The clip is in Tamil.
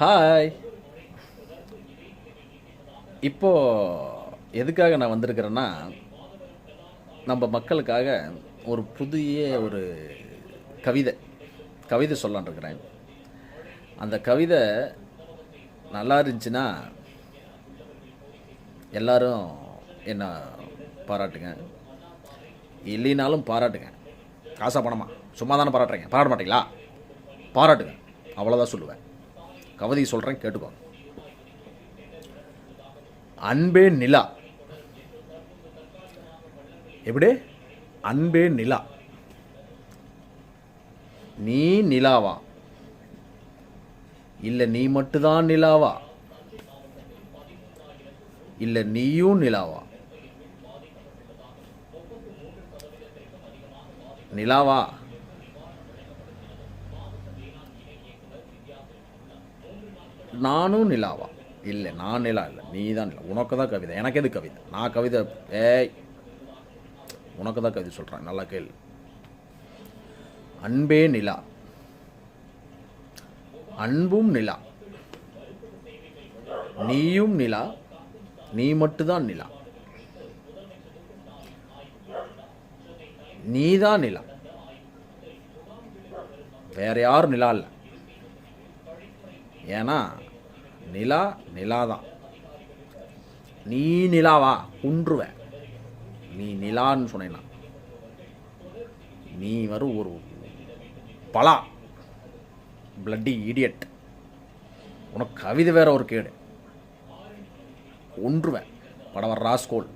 ஹாய். இப்போது எதுக்காக நான் வந்திருக்கிறேன்னா, நம்ம மக்களுக்காக ஒரு புதிய ஒரு கவிதை கவிதை சொல்லலான்னு இருக்கிறேன். அந்த கவிதை நல்லா இருந்துச்சுன்னா எல்லாரும் என்ன பாராட்டுங்க, இல்லைனாலும் பாராட்டுங்க. காசா பணமா சும்மா தானே பாராட்டுறீங்க, பாராட்ட மாட்டீங்களா? பாராட்டுங்க, அவ்வளோதான் சொல்லுவேன். கவிதை சொல்கிறேன், கேட்டுக்கோங்க. அன்பே நிலா. எப்படி? அன்பே நிலா, நீ நிலாவா இல்லை நீ மட்டும்தான் நிலாவா இல்லை நீயும் நிலாவா? நிலாவா? நானும் நிலாவா? இல்லை, நான் நிலா இல்லை, நீ தான் நிலா. உனக்கு தான் கவிதை, எனக்கு எது கவிதை? நான் கவிதை உனக்கு தான் கவிதை சொல்கிறேன், நல்லா கேளு. அன்பே நிலா, அன்பும் நிலா, நீயும் நிலா, நீ மட்டும்தான் நிலா, நீதான் நிலா, வேற யாரும் நிலா இல்லை. ஏன்னா நிலா நிலாதான். நீ நிலாவா? குன்றுவேன். நீ நிலான்னு சொன்னேன்னா நீ வரும் ஒரு பலா பிளட்டி இடியட். உனக்கு கவிதை வேற ஒரு கேடு. கொன்றுவேன். படவர் ராஸ்கோல்.